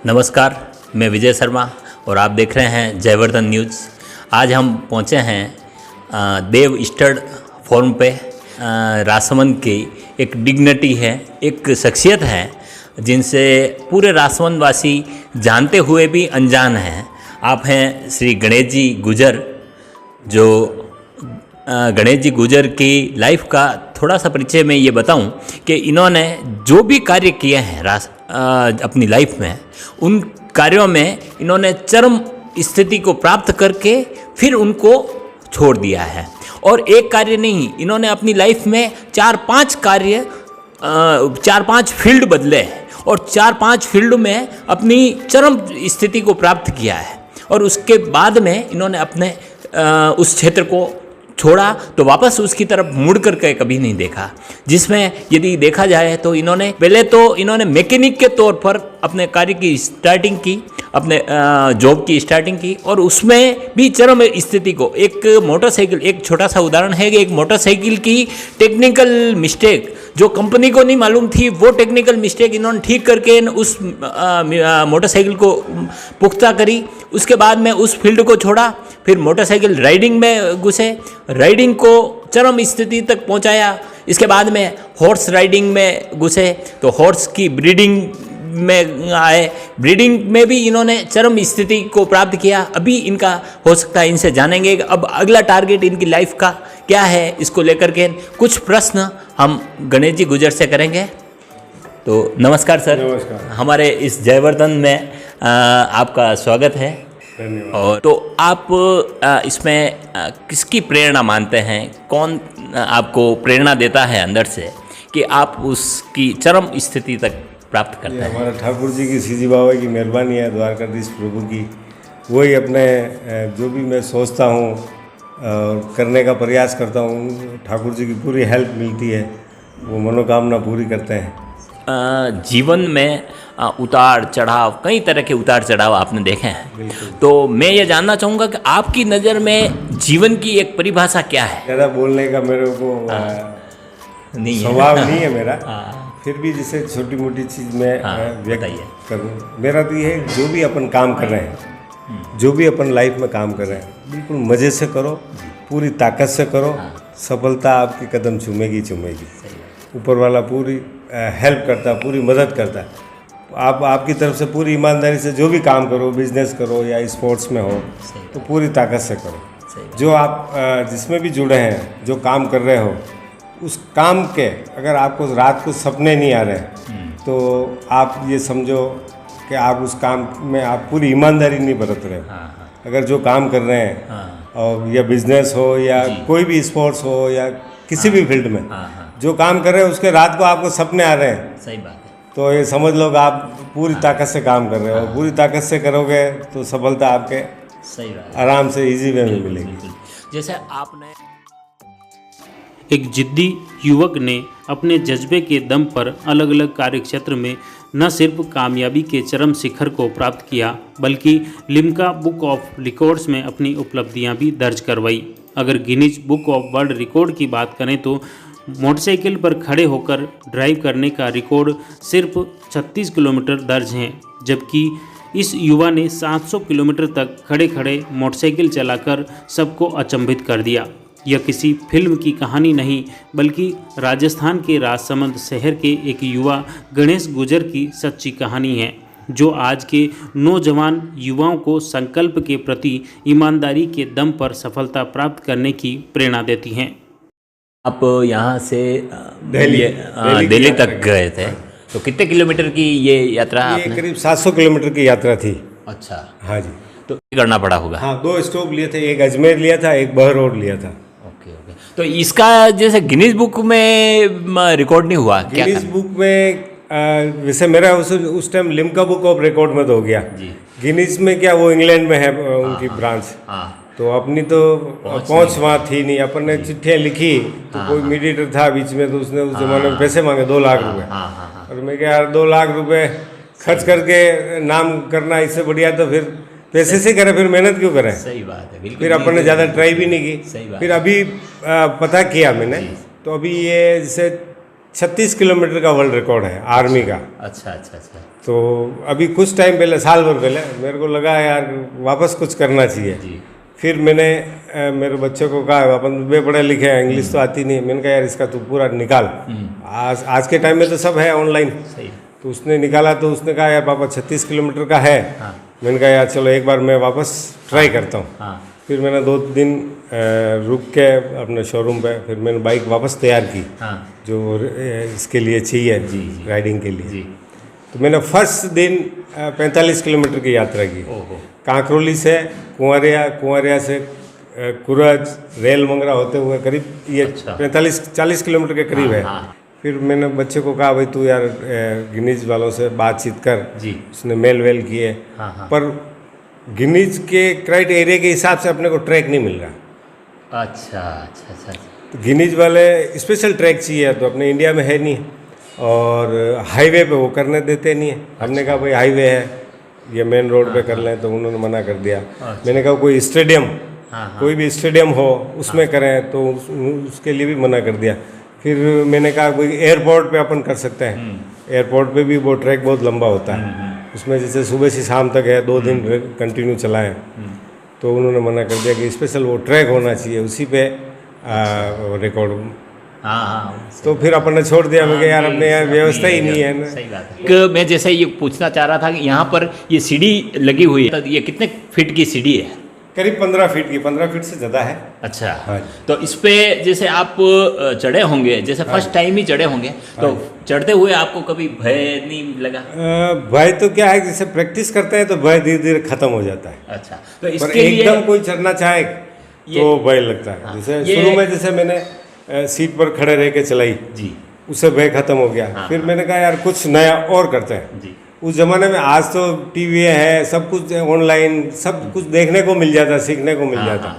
नमस्कार, मैं विजय शर्मा और आप देख रहे हैं जयवर्धन न्यूज़। आज हम पहुंचे हैं देव स्टड फोरम पे। राजसमंद की एक डिग्निटी है, एक शख्सियत है जिनसे पूरे राजसमंद वासी जानते हुए भी अनजान हैं। आप हैं श्री गणेश जी गुजर। जो गणेश जी गुजर की लाइफ का थोड़ा सा परिचय मैं ये बताऊं कि इन्होंने जो भी कार्य किए हैं अपनी लाइफ में, उन कार्यों में इन्होंने चरम स्थिति को प्राप्त करके फिर उनको छोड़ दिया है। और एक कार्य नहीं, इन्होंने अपनी लाइफ में 4-5 फील्ड बदले हैं और 4-5 फील्ड में अपनी चरम स्थिति को प्राप्त किया है। और उसके बाद में इन्होंने अपने उस क्षेत्र को छोड़ा तो वापस उसकी तरफ मुड़ करके कभी नहीं देखा। जिसमें यदि देखा जाए तो इन्होंने मैकेनिक के तौर पर अपने कार्य की स्टार्टिंग की, अपने जॉब की स्टार्टिंग की, और उसमें भी चरम स्थिति को एक छोटा सा उदाहरण है कि एक मोटरसाइकिल की टेक्निकल मिस्टेक जो कंपनी को नहीं मालूम थी, वो टेक्निकल मिस्टेक इन्होंने ठीक करके उस मोटरसाइकिल को पुख्ता करी। उसके बाद में उस फील्ड को छोड़ा, फिर मोटरसाइकिल राइडिंग में घुसे, राइडिंग को चरम स्थिति तक पहुंचाया। इसके बाद में हॉर्स राइडिंग में घुसे तो हॉर्स की ब्रीडिंग में आए, ब्रीडिंग में भी इन्होंने चरम स्थिति को प्राप्त किया। अभी इनका हो सकता है, इनसे जानेंगे अब अगला टारगेट इनकी लाइफ का क्या है। इसको लेकर के कुछ प्रश्न हम गणेश जी गुजर से करेंगे। तो नमस्कार सर। नमस्कार। हमारे इस जयवर्धन में आपका स्वागत है। और तो आप इसमें किसकी प्रेरणा मानते हैं? कौन आपको प्रेरणा देता है अंदर से कि आप उसकी चरम स्थिति तक प्राप्त करते हैं? हमारा ठाकुर जी की सीजी बाबा की मेहरबानी है, द्वारकाधीश प्रभु की। वही अपने जो भी मैं सोचता हूँ करने का प्रयास करता हूँ, ठाकुर जी की पूरी हेल्प मिलती है, वो मनोकामना पूरी करते हैं। जीवन में उतार चढ़ाव, कई तरह के उतार चढ़ाव आपने देखे हैं। तो मैं ये जानना चाहूँगा कि आपकी नज़र में जीवन की एक परिभाषा क्या है? ज़्यादा बोलने का मेरे को स्वभाव नहीं है मेरा, फिर भी जैसे छोटी मोटी चीज़ में व्यक्त करूँ। मेरा तो ये है, जो भी अपन काम कर रहे हैं, जो भी अपन लाइफ में काम कर रहे हैं, बिल्कुल मज़े से करो, पूरी ताकत से करो, सफलता आपकी कदम चूमेगी। ऊपर वाला पूरी हेल्प करता है, पूरी मदद करता है। आप आपकी तरफ से पूरी ईमानदारी से जो भी काम करो, बिजनेस करो या स्पोर्ट्स में हो, तो पूरी ताकत से करो। जो आप जिसमें भी जुड़े हैं, जो काम कर रहे हो, उस काम के अगर आपको रात को सपने नहीं आ रहे, तो आप ये समझो कि आप उस काम में आप पूरी ईमानदारी नहीं बरत रहे हो। अगर जो काम कर रहे हैं और या बिजनेस हो या कोई भी स्पोर्ट्स हो या किसी भी फील्ड में जो काम कर रहे हैं, उसके रात को आपको सपने आ रहे हैं, सही बात है, तो ये समझ लो कि आप पूरी ताकत से काम कर रहे हो। पूरी ताकत से करोगे तो सफलता आपके सही बात आराम से इजी वे में मिलेगी। जैसे आपने एक जिद्दी युवक ने अपने जज्बे के दम पर अलग अलग कार्यक्षेत्र में न सिर्फ कामयाबी के चरम शिखर को प्राप्त किया, बल्कि लिम्का बुक ऑफ रिकॉर्ड्स में अपनी उपलब्धियां भी दर्ज करवाई। अगर Guinness book of world record की बात करें तो मोटरसाइकिल पर खड़े होकर ड्राइव करने का रिकॉर्ड सिर्फ 36 किलोमीटर दर्ज हैं, जबकि इस युवा ने 700 किलोमीटर तक खड़े खड़े मोटरसाइकिल चलाकर सबको अचंभित कर दिया। यह किसी फिल्म की कहानी नहीं, बल्कि राजस्थान के राजसमंद शहर के एक युवा गणेश गुजर की सच्ची कहानी है, जो आज के नौजवान युवाओं को संकल्प के प्रति ईमानदारी के दम पर सफलता प्राप्त करने की प्रेरणा देती हैं। आप यहाँ से दिल्ली तक गए थे, तो कितने किलोमीटर की ये यात्रा? ये करीब 700 किलोमीटर की यात्रा थी। अच्छा, हाँ जी। तो करना पड़ा होगा। हाँ, 2 स्टॉप लिए थे, एक अजमेर लिया था, एक बहरौर लिया था। ओके। तो इसका जैसे गिनीज बुक में रिकॉर्ड नहीं हुआ? गिनीज बुक में वैसे मेरा उस time Limca book of record में तो हो गया जी। गिनीज में क्या, वो इंग्लैंड में है उनकी ब्रांच। तो अपनी तो पहुंच वहाँ थी नहीं। अपन ने चिट्ठियाँ लिखी तो कोई मीडिएटर था बीच में, तो उसने उस जमाने में पैसे मांगे 2 लाख रुपए। और मैं क्या यार 2 लाख रुपए खर्च करके नाम करना, इससे बढ़िया तो फिर पैसे से करें, फिर मेहनत क्यों करें? सही बात है, बिल्कुल। फिर अपन ने ज़्यादा ट्राई भी नहीं सही की। बात फिर अभी पता किया मैंने, जी। तो अभी ये जैसे 36 किलोमीटर का वर्ल्ड रिकॉर्ड है आर्मी का। अच्छा अच्छा अच्छा। तो अभी कुछ टाइम पहले, साल भर पहले मेरे को लगा यार वापस कुछ करना चाहिए। जी। फिर मैंने मेरे बच्चों को कहा, अपन वे पढ़े लिखे हैं, इंग्लिश तो आती नहीं। मैंने कहा यार इसका तू पूरा निकाल, आज के टाइम में तो सब है ऑनलाइन। सही। तो उसने निकाला, तो उसने कहा यार पापा 36 किलोमीटर का है। हाँ। मैंने कहा यार चलो एक बार मैं वापस ट्राई करता हूँ। हाँ। फिर मैंने 2 दिन रुक के अपने शोरूम पे फिर मैंने बाइक वापस तैयार की, हाँ। जो इसके लिए चाहिए, जी, जी। राइडिंग के लिए। जी। तो मैंने फर्स्ट दिन 45 किलोमीटर की यात्रा की, ओहो। कांकरोली से कुंवरिया से कुरज, रेल मंगरा होते हुए करीब ये अच्छा। 45-40 किलोमीटर के करीब है। हाँ। फिर मैंने बच्चे को कहा भाई तू यार गिनीज वालों से बातचीत कर। जी। उसने मेल वेल किए, हाँ हाँ। पर गिनीज के क्राइटेरिया के हिसाब से अपने को ट्रैक नहीं मिल रहा। अच्छा अच्छा अच्छा। तो गिनीज वाले स्पेशल ट्रैक चाहिए, तो अपने इंडिया में है नहीं, और हाईवे पे वो करने देते नहीं है। हमने कहा भाई हाईवे है, ये मेन रोड पे कर लें, तो उन्होंने मना कर दिया। मैंने कहा कोई स्टेडियम, कोई भी स्टेडियम हो उसमें करें, तो उसके लिए भी मना कर दिया। फिर मैंने कहा कोई एयरपोर्ट पे अपन कर सकते हैं। एयरपोर्ट पे भी वो ट्रैक बहुत लंबा होता है, उसमें जैसे सुबह से शाम तक है, 2 दिन कंटिन्यू चलाएं। तो उन्होंने मना कर दिया कि स्पेशल वो ट्रैक होना चाहिए, उसी पे रिकॉर्ड। हाँ हाँ। तो फिर अपन ने छोड़ दिया। मैं यार अपने यहाँ व्यवस्था ही नहीं है ना। सही बात है। कि मैं जैसे ये पूछना चाह रहा था कि यहाँ पर ये सीढ़ी लगी हुई है, तो ये कितने फीट की सीढ़ी है? करीब 15 फीट की, 15 फीट से ज़्यादा है। अच्छा। हाँ। तो इस पे जैसे आप चढ़े होंगे, जैसे फर्स्ट टाइम ही चढ़े होंगे, तो चढ़ते हुए आपको कभी भय नहीं लगा? भय तो क्या है, जैसे प्रैक्टिस करते हैं तो भय धीरे धीरे खत्म हो जाता है। अच्छा। तो पर इसके लिए एकदम कोई चढ़ना चाहे तो भय लगता है। जैसे शुरू में जैसे मैंने सीट पर खड़े रह के चलाई, जी, उससे भय खत्म हो गया। फिर मैंने कहा यार कुछ नया और करते हैं। जी। उस ज़माने में, आज तो टीवी है, सब कुछ ऑनलाइन, सब कुछ देखने को मिल जाता, सीखने को मिल जाता।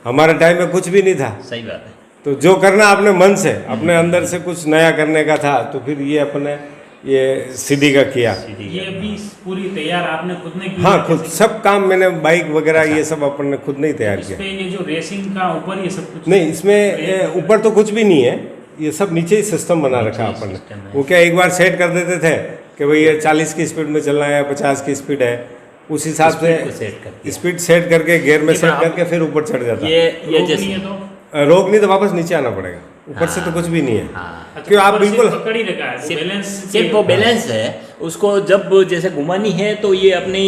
हमारे टाइम में कुछ भी नहीं था। सही बात है। तो जो करना अपने मन से, अपने अंदर से कुछ नया करने का था, तो फिर ये अपने ये सीढ़ी का किया। ये भी पूरी तैयार आपने खुद ने की? हाँ, खुद सब काम मैंने, बाइक वगैरह ये सब अपन ने खुद नहीं तैयार इस किया। पे ये जो रेसिंग का ऊपर ये सब कुछ नहीं, इसमें ऊपर तो कुछ भी नहीं है, ये सब नीचे ही सिस्टम बना रखा है अपन ने। वो क्या एक बार सेट कर देते थे कि भाई ये 40 की स्पीड में चलना है, 50 की स्पीड है, उस हिसाब से स्पीड सेट करके गियर में सेट करके फिर ऊपर चढ़ जाता है। ये जैसे रोक नहीं तो वापस नीचे आना पड़ेगा, ऊपर से तो कुछ भी नहीं है। हाँ। क्यों आप बिल्कुल पकड़ ही रखा है, वो बैलेंस सिर्फ वो बैलेंस है, उसको जब जैसे घुमानी है तो ये अपनी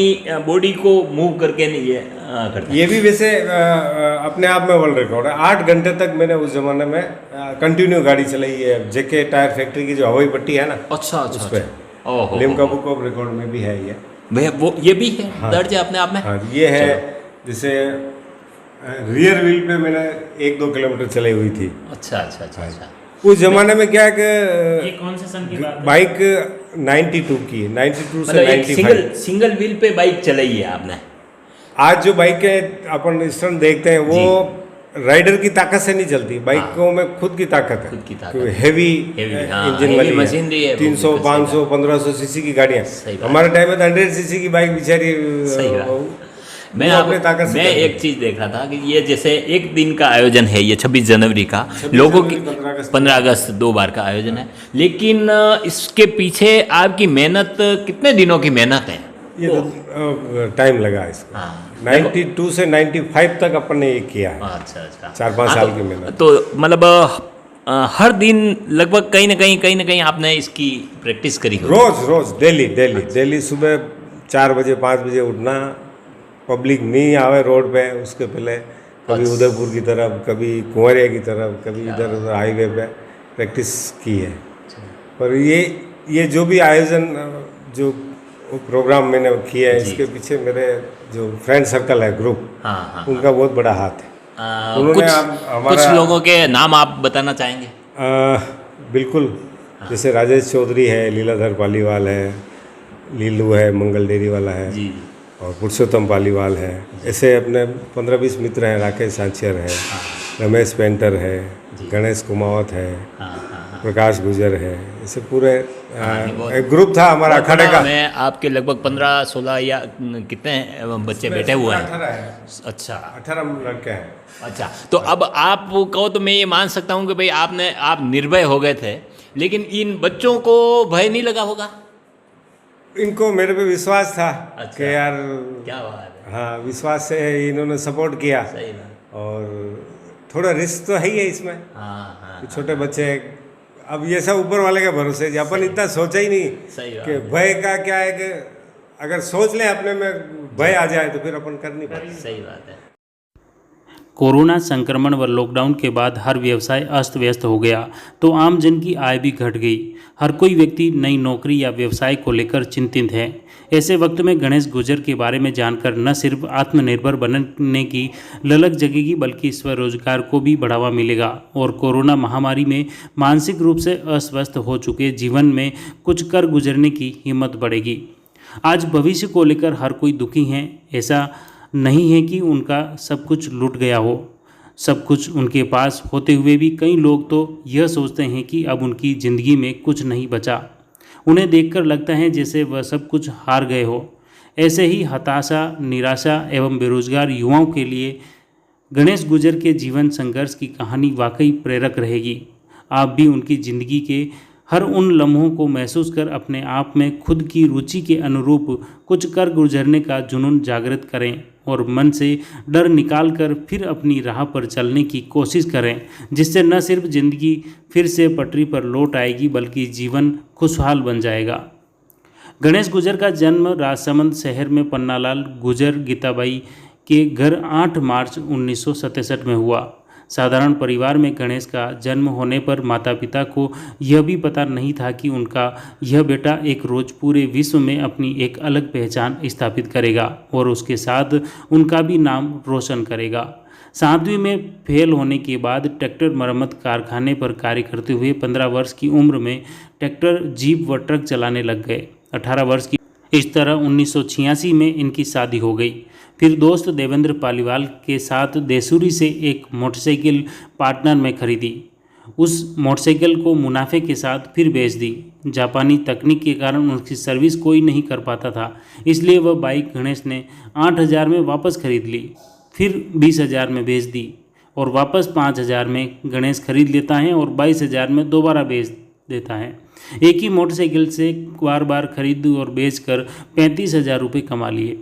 बॉडी को मूव करके नहीं ये करता है। ये भी वैसे अपने आप में वर्ल्ड रिकॉर्ड है। 8 घंटे तक मैंने उस जमाने में कंटिन्यू गाड़ी चलाई है। जेके टायर फैक्ट्री की जो हवाई पट्टी है ना, अच्छा अच्छा, उस पे ओहो, लिम्का बुक ऑफ रिकॉर्ड में भी है ये। भैया वो ये भी है, हाँ। दर्ज है अपने आप में। हाँ, ये है। जैसे रियर व्हील पे मैंने 1-2 किलोमीटर चलाई हुई थी। अच्छा अच्छा अच्छा अच्छा। उस जमाने में क्या है ये कि कौन से सन की बात है? बाइक 92 की, 92 से मतलब एक 95। सिंगल व्हील पे बाइक चलाई है आपने? आज जो बाइकें अपन स्टंट देखते हैं वो राइडर की ताकत से नहीं चलती, बाइकों में खुद की ताकत है। खुद की ताकत है। हेवी हाँ, इंजन heavy वाली मशीनरी है वो, 300, बिल्कुल सही 500, 1500 सीसी की गाड़ियाँ। सही बात। हमारे टाइम में तो 100 सीसी की बाइक बेचारी सही बात। वो मैं अपनी ताकत से मैं चलती है। एक चीज़ देख रहा था कि ये जैसे एक दिन का आयोजन है, ये 26 जनवरी का, लोगों की 15 अगस्त 2 बार का आयोजन है, लेकिन इसके पीछे आपकी मेहनत, कितने दिनों की मेहनत है? ये तो टाइम लगा इसको। हाँ। 92 से 95 तक अपन ने ये किया है। अच्छा अच्छा। 4-5 साल की मेहनत। तो मतलब हर दिन लगभग कहीं ना कहीं आपने इसकी प्रैक्टिस करी हो? रोज डेली सुबह 4 बजे 5 बजे उठना, पब्लिक नहीं आवे रोड पे उसके पहले, कभी उदयपुर की तरफ, कभी कुंवरिया की तरफ, कभी इधर उधर हाईवे पे प्रैक्टिस की है। पर ये जो भी आयोजन, जो प्रोग्राम मैंने किया है, इसके पीछे मेरे जो फ्रेंड सर्कल है, ग्रुप, हाँ, उनका बहुत बड़ा हाथ है। उन्होंने कुछ लोगों के नाम आप बताना चाहेंगे? बिल्कुल। जैसे राजेश चौधरी है, लीलाधर पालीवाल है, लीलू है, मंगल डेयरी वाला है, जी, और पुरुषोत्तम पालीवाल है। ऐसे अपने 15-20 मित्र हैं। राकेश सांचियर है, रमेश पेंटर है, गणेश कुमावत है, प्रकाश गुजर है। ऐसे पूरे एक ग्रुप था हमारा अखाड़े का। मैं आपके लगभग 15-16 या कितने बच्चे बैठे हुए हैं? 18 है। अच्छा 18 लड़के हैं। अच्छा, तो अब आप कहो तो मैं ये मान सकता हूँ कि भाई आप निर्भय हो गए थे, लेकिन इन बच्चों को भय नहीं लगा होगा? इनको मेरे पे विश्वास था। अच्छा। कि यार क्या बात है, हाँ, विश्वास से इन्होंने सपोर्ट किया। सही बात। और थोड़ा रिस्क तो है ही है इसमें। हाँ, छोटे बच्चे, अब ये सब ऊपर वाले के भरोसे, अपन इतना सोचा ही नहीं सही बात। कि भय का क्या है, कि अगर सोच लें अपने में भय आ जाए तो फिर अपन कर नहीं पाते। सही बात है। कोरोना संक्रमण व लॉकडाउन के बाद हर व्यवसाय अस्त व्यस्त हो गया, तो आम जन की आय भी घट गई। हर कोई व्यक्ति नई नौकरी या व्यवसाय को लेकर चिंतित है। ऐसे वक्त में गणेश गुर्जर के बारे में जानकर न सिर्फ आत्मनिर्भर बनने की ललक जगेगी, बल्कि स्वरोजगार को भी बढ़ावा मिलेगा और कोरोना महामारी में मानसिक रूप से अस्वस्थ हो चुके जीवन में कुछ कर गुजरने की हिम्मत बढ़ेगी। आज भविष्य को लेकर हर कोई दुखी है। ऐसा नहीं है कि उनका सब कुछ लूट गया हो। सब कुछ उनके पास होते हुए भी कई लोग तो यह सोचते हैं कि अब उनकी ज़िंदगी में कुछ नहीं बचा। उन्हें देखकर लगता है जैसे वह सब कुछ हार गए हो। ऐसे ही हताशा, निराशा एवं बेरोजगार युवाओं के लिए गणेश गुर्जर के जीवन संघर्ष की कहानी वाकई प्रेरक रहेगी। आप भी उनकी ज़िंदगी के हर उन लम्हों को महसूस कर अपने आप में खुद की रुचि के अनुरूप कुछ कर गुजरने का जुनून जागृत करें और मन से डर निकाल कर फिर अपनी राह पर चलने की कोशिश करें, जिससे न सिर्फ ज़िंदगी फिर से पटरी पर लौट आएगी, बल्कि जीवन खुशहाल बन जाएगा। गणेश गुर्जर का जन्म राजसमंद शहर में पन्नालाल गुर्जर गीताबाई के घर 8 मार्च 1967 में हुआ। साधारण परिवार में गणेश का जन्म होने पर माता पिता को यह भी पता नहीं था कि उनका यह बेटा एक रोज़ पूरे विश्व में अपनी एक अलग पहचान स्थापित करेगा और उसके साथ उनका भी नाम रोशन करेगा। 7वीं में फेल होने के बाद ट्रैक्टर मरम्मत कारखाने पर कार्य करते हुए 15 वर्ष की उम्र में ट्रैक्टर, जीप व ट्रक चलाने लग गए। 18 वर्ष की इस तरह 1986 में इनकी शादी हो गई। फिर दोस्त देवेंद्र पालीवाल के साथ देसूरी से एक मोटरसाइकिल पार्टनर में खरीदी। उस मोटरसाइकिल को मुनाफे के साथ फिर बेच दी। जापानी तकनीक के कारण उसकी सर्विस कोई नहीं कर पाता था, इसलिए वह बाइक गणेश ने 8,000 में वापस खरीद ली, फिर 20,000 में बेच दी और वापस 5,000 में गणेश खरीद लेता है और 22,000 में दोबारा बेच देता है। एक ही मोटरसाइकिल से बार बार खरीद और बेचकर 35,000 रुपये कमा लिए।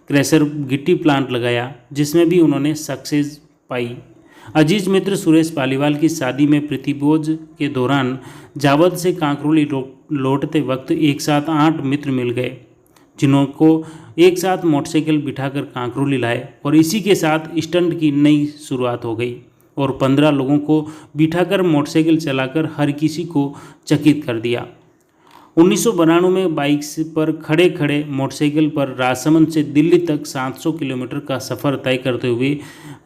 क्रैशर गिट्टी प्लांट लगाया, जिसमें भी उन्होंने सक्सेस पाई। अजीज मित्र सुरेश पालीवाल की शादी में प्रतिभोज के दौरान जावद से कांकरोली लौटते वक्त एक साथ 8 मित्र मिल गए, जिनको एक साथ मोटरसाइकिल बिठाकर कांकरोली लाए और इसी के साथ स्टंट की नई शुरुआत हो गई और 15 लोगों को बिठाकर मोटरसाइकिल चलाकर हर किसी को चकित कर दिया। 1992 में बाइक पर खड़े खड़े मोटरसाइकिल पर राजसमंद से दिल्ली तक 700 किलोमीटर का सफ़र तय करते हुए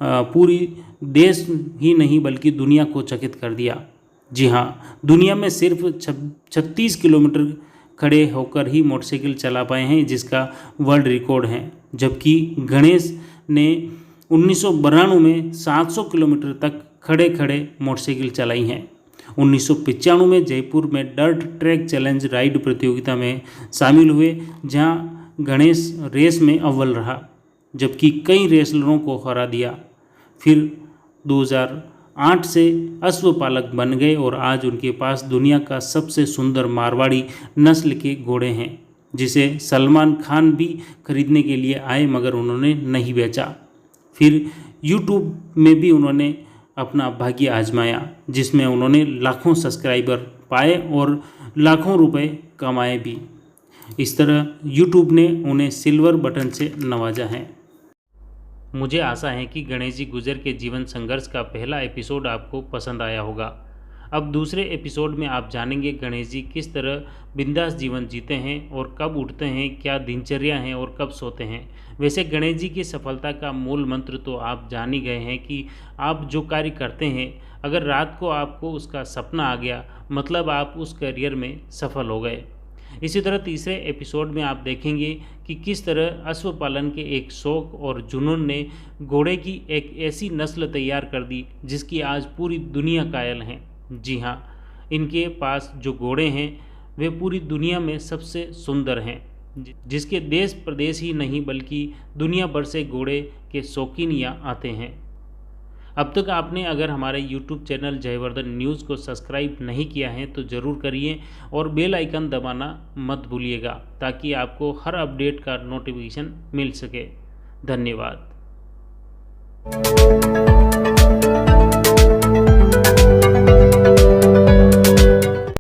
पूरी देश ही नहीं बल्कि दुनिया को चकित कर दिया। जी हाँ, दुनिया में सिर्फ 36 किलोमीटर खड़े होकर ही मोटरसाइकिल चला पाए हैं, जिसका वर्ल्ड रिकॉर्ड है, जबकि गणेश ने 1992 में 700 किलोमीटर तक खड़े खड़े मोटरसाइकिल चलाई हैं। 1995 में जयपुर में डर्ट ट्रैक चैलेंज राइड प्रतियोगिता में शामिल हुए, जहां गणेश रेस में अव्वल रहा, जबकि कई रेसलरों को हरा दिया। फिर 2008 से अश्वपालक बन गए और आज उनके पास दुनिया का सबसे सुंदर मारवाड़ी नस्ल के घोड़े हैं, जिसे सलमान खान भी खरीदने के लिए आए, मगर उन्होंने नहीं बेचा। फिर यूट्यूब में भी उन्होंने अपना भाग्य आजमाया, जिसमें उन्होंने लाखों सब्सक्राइबर पाए और लाखों रुपए कमाए भी। इस तरह यूट्यूब ने उन्हें सिल्वर बटन से नवाजा है। मुझे आशा है कि गणेश जी गुर्जर के जीवन संघर्ष का पहला एपिसोड आपको पसंद आया होगा। अब दूसरे एपिसोड में आप जानेंगे गणेश जी किस तरह बिंदास जीवन जीते हैं और कब उठते हैं, क्या दिनचर्या है और कब सोते हैं। वैसे गणेश जी की सफलता का मूल मंत्र तो आप जान ही गए हैं कि आप जो कार्य करते हैं, अगर रात को आपको उसका सपना आ गया, मतलब आप उस करियर में सफल हो गए। इसी तरह तीसरे एपिसोड में आप देखेंगे कि किस तरह अश्वपालन के एक शौक और जुनून ने घोड़े की एक ऐसी नस्ल तैयार कर दी जिसकी आज पूरी दुनिया कायल है। जी हाँ, इनके पास जो घोड़े हैं वे पूरी दुनिया में सबसे सुंदर हैं, जिसके देश प्रदेश ही नहीं बल्कि दुनिया भर से घोड़े के शौकीन यहाँ आते हैं। अब तक आपने अगर हमारे YouTube चैनल जयवर्धन न्यूज़ को सब्सक्राइब नहीं किया है तो ज़रूर करिए और बेल आइकन दबाना मत भूलिएगा, ताकि आपको हर अपडेट का नोटिफिकेशन मिल सके। धन्यवाद।